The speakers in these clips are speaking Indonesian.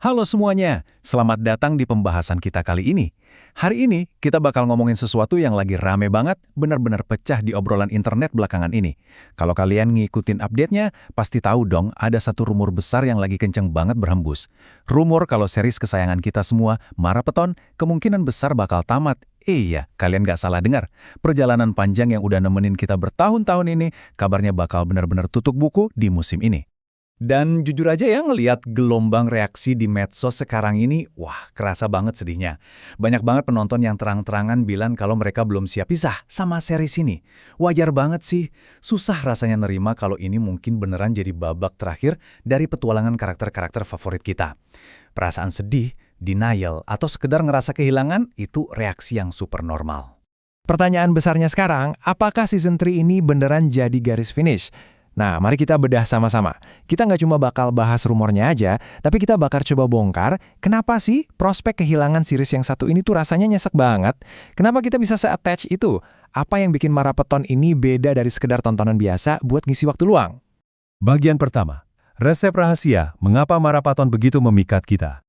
Halo semuanya, selamat datang di pembahasan kita kali ini. Hari ini kita bakal ngomongin sesuatu yang lagi rame banget, benar-benar pecah di obrolan internet belakangan ini. Kalau kalian ngikutin update-nya, pasti tahu dong ada satu rumor besar yang lagi kenceng banget berhembus. Rumor kalau series kesayangan kita semua, Marapeton, kemungkinan besar bakal tamat. Iya, kalian nggak salah dengar. Perjalanan panjang yang udah nemenin kita bertahun-tahun ini, kabarnya bakal benar-benar tutup buku di musim ini. Dan jujur aja ya ngelihat gelombang reaksi di medsos sekarang ini, wah kerasa banget sedihnya. Banyak banget penonton yang terang-terangan bilang kalau mereka belum siap pisah sama series ini. Wajar banget sih, susah rasanya nerima kalau ini mungkin beneran jadi babak terakhir dari petualangan karakter-karakter favorit kita. Perasaan sedih, denial, atau sekedar ngerasa kehilangan itu reaksi yang super normal. Pertanyaan besarnya sekarang, apakah season 3 ini beneran jadi garis finish? Nah, mari kita bedah sama-sama. Kita nggak cuma bakal bahas rumornya aja, tapi kita bakal coba bongkar kenapa sih prospek kehilangan series yang satu ini tuh rasanya nyesek banget. Kenapa kita bisa se-attach itu? Apa yang bikin Marapeton ini beda dari sekedar tontonan biasa buat ngisi waktu luang? Bagian pertama, resep rahasia mengapa Marapeton begitu memikat kita.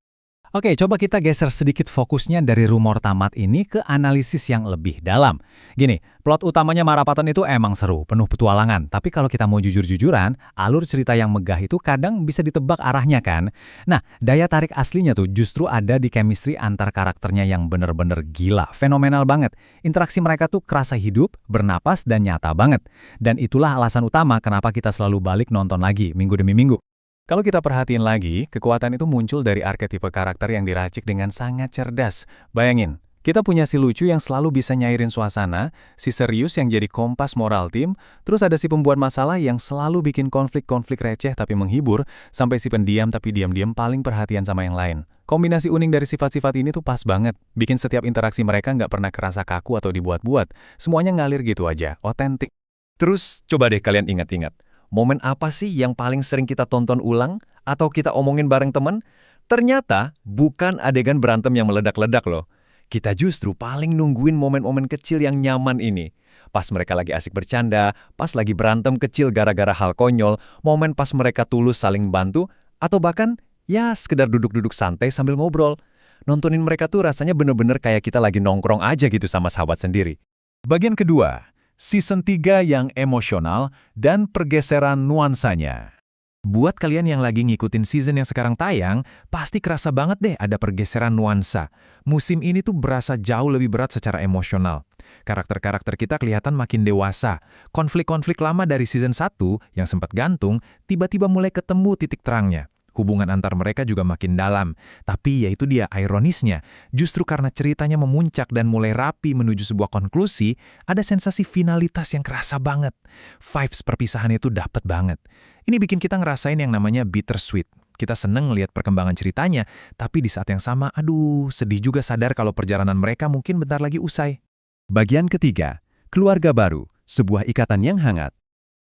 Oke, coba kita geser sedikit fokusnya dari rumor tamat ini ke analisis yang lebih dalam. Gini, plot utamanya Marapeton itu emang seru, penuh petualangan. Tapi kalau kita mau jujur-jujuran, alur cerita yang megah itu kadang bisa ditebak arahnya kan? Nah, daya tarik aslinya tuh justru ada di chemistry antar karakternya yang bener-bener gila, fenomenal banget. Interaksi mereka tuh kerasa hidup, bernapas, dan nyata banget. Dan itulah alasan utama kenapa kita selalu balik nonton lagi, minggu demi minggu. Kalau kita perhatiin lagi, kekuatan itu muncul dari arketipe karakter yang diracik dengan sangat cerdas. Bayangin, kita punya si lucu yang selalu bisa nyairin suasana, si serius yang jadi kompas moral tim, terus ada si pembuat masalah yang selalu bikin konflik-konflik receh tapi menghibur, sampai si pendiam tapi diam-diam paling perhatian sama yang lain. Kombinasi unik dari sifat-sifat ini tuh pas banget, bikin setiap interaksi mereka nggak pernah kerasa kaku atau dibuat-buat. Semuanya ngalir gitu aja, otentik. Terus coba deh kalian ingat-ingat. Momen apa sih yang paling sering kita tonton ulang atau kita omongin bareng teman? Ternyata bukan adegan berantem yang meledak-ledak loh. Kita justru paling nungguin momen-momen kecil yang nyaman ini. Pas mereka lagi asik bercanda, pas lagi berantem kecil gara-gara hal konyol, momen pas mereka tulus saling bantu, atau bahkan ya sekedar duduk-duduk santai sambil ngobrol. Nontonin mereka tuh rasanya bener-bener kayak kita lagi nongkrong aja gitu sama sahabat sendiri. Bagian kedua, season 3 yang emosional dan pergeseran nuansanya. Buat kalian yang lagi ngikutin season yang sekarang tayang, pasti kerasa banget deh ada pergeseran nuansa. Musim ini tuh berasa jauh lebih berat secara emosional. Karakter-karakter kita kelihatan makin dewasa. Konflik-konflik lama dari season 1 yang sempat gantung, tiba-tiba mulai ketemu titik terangnya. Hubungan antar mereka juga makin dalam. Tapi ya itu dia ironisnya. Justru karena ceritanya memuncak dan mulai rapi menuju sebuah konklusi, ada sensasi finalitas yang kerasa banget. Vibes perpisahan itu dapet banget. Ini bikin kita ngerasain yang namanya bittersweet. Kita seneng ngelihat perkembangan ceritanya, tapi di saat yang sama, aduh, sedih juga sadar kalau perjalanan mereka mungkin bentar lagi usai. Bagian ketiga, keluarga baru, sebuah ikatan yang hangat.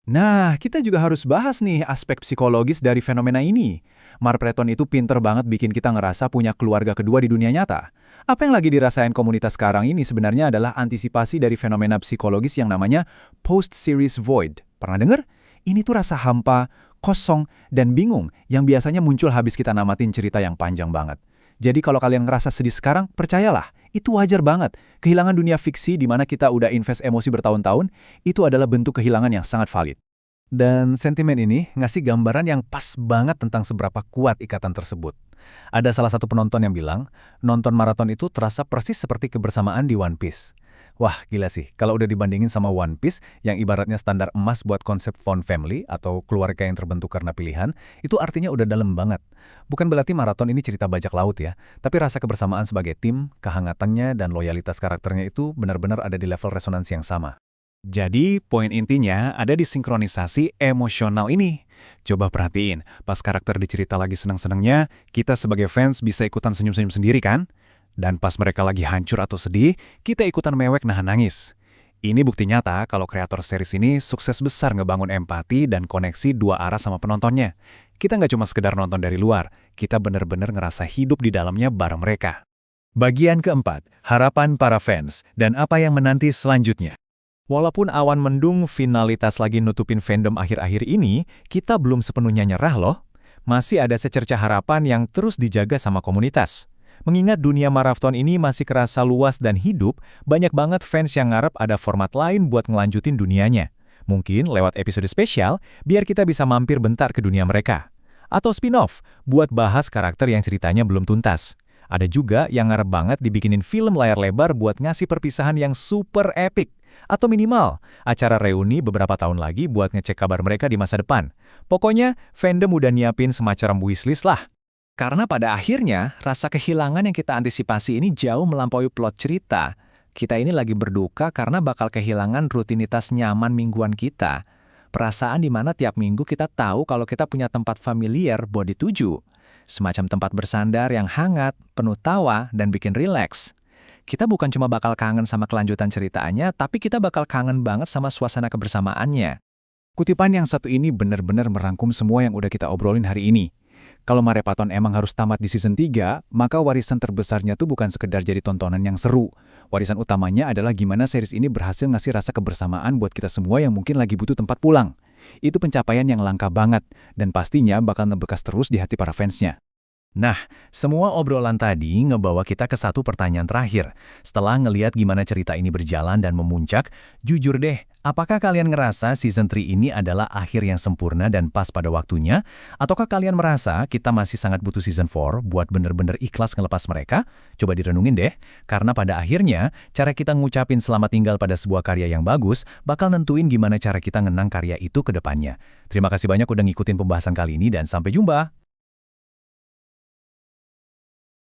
Nah, kita juga harus bahas nih aspek psikologis dari fenomena ini. Marapeton itu pinter banget bikin kita ngerasa punya keluarga kedua di dunia nyata. Apa yang lagi dirasain komunitas sekarang ini sebenarnya adalah antisipasi dari fenomena psikologis yang namanya post-series void. Pernah denger? Ini tuh rasa hampa, kosong, dan bingung yang biasanya muncul habis kita namatin cerita yang panjang banget. Jadi kalau kalian ngerasa sedih sekarang, percayalah, itu wajar banget. Kehilangan dunia fiksi di mana kita udah invest emosi bertahun-tahun, itu adalah bentuk kehilangan yang sangat valid. Dan sentimen ini ngasih gambaran yang pas banget tentang seberapa kuat ikatan tersebut. Ada salah satu penonton yang bilang, nonton maraton itu terasa persis seperti kebersamaan di One Piece. Wah, gila sih. Kalau udah dibandingin sama One Piece, yang ibaratnya standar emas buat konsep fond family atau keluarga yang terbentuk karena pilihan, itu artinya udah dalam banget. Bukan berarti maraton ini cerita bajak laut ya, tapi rasa kebersamaan sebagai tim, kehangatannya, dan loyalitas karakternya itu benar-benar ada di level resonansi yang sama. Jadi, poin intinya ada di sinkronisasi emosional ini. Coba perhatiin, pas karakter di cerita lagi senang-senangnya, kita sebagai fans bisa ikutan senyum-senyum sendiri kan? Dan pas mereka lagi hancur atau sedih, kita ikutan mewek nahan nangis. Ini bukti nyata kalau kreator series ini sukses besar ngebangun empati dan koneksi dua arah sama penontonnya. Kita nggak cuma sekedar nonton dari luar, kita bener-bener ngerasa hidup di dalamnya bareng mereka. Bagian keempat, harapan para fans dan apa yang menanti selanjutnya. Walaupun awan mendung finalitas lagi nutupin fandom akhir-akhir ini, kita belum sepenuhnya nyerah loh. masih ada secercah harapan yang terus dijaga sama komunitas. Mengingat dunia maraton ini masih kerasa luas dan hidup, banyak banget fans yang ngarep ada format lain buat ngelanjutin dunianya. Mungkin lewat episode spesial, biar kita bisa mampir bentar ke dunia mereka. Atau spin-off, buat bahas karakter yang ceritanya belum tuntas. Ada juga yang ngarep banget dibikinin film layar lebar buat ngasih perpisahan yang super epic. Atau minimal, acara reuni beberapa tahun lagi buat ngecek kabar mereka di masa depan. Pokoknya, fandom udah nyiapin semacam wishlist lah. Karena pada akhirnya, rasa kehilangan yang kita antisipasi ini jauh melampaui plot cerita. Kita ini lagi berduka karena bakal kehilangan rutinitas nyaman mingguan kita. Perasaan di mana tiap minggu kita tahu kalau kita punya tempat familiar buat dituju. Semacam tempat bersandar yang hangat, penuh tawa, dan bikin rileks. Kita bukan cuma bakal kangen sama kelanjutan ceritanya, tapi kita bakal kangen banget sama suasana kebersamaannya. Kutipan yang satu ini benar-benar merangkum semua yang udah kita obrolin hari ini. Kalau Marathon emang harus tamat di season 3, maka warisan terbesarnya tuh bukan sekedar jadi tontonan yang seru. Warisan utamanya adalah gimana series ini berhasil ngasih rasa kebersamaan buat kita semua yang mungkin lagi butuh tempat pulang. Itu pencapaian yang langka banget, dan pastinya bakal ngebekas terus di hati para fansnya. Nah, semua obrolan tadi ngebawa kita ke satu pertanyaan terakhir. Setelah ngeliat gimana cerita ini berjalan dan memuncak, jujur deh, apakah kalian ngerasa season 3 ini adalah akhir yang sempurna dan pas pada waktunya? Ataukah kalian merasa kita masih sangat butuh season 4 buat bener-bener ikhlas ngelepas mereka? Coba direnungin deh, karena pada akhirnya, cara kita ngucapin selamat tinggal pada sebuah karya yang bagus bakal nentuin gimana cara kita ngenang karya itu ke depannya. Terima kasih banyak udah ngikutin pembahasan kali ini dan sampai jumpa!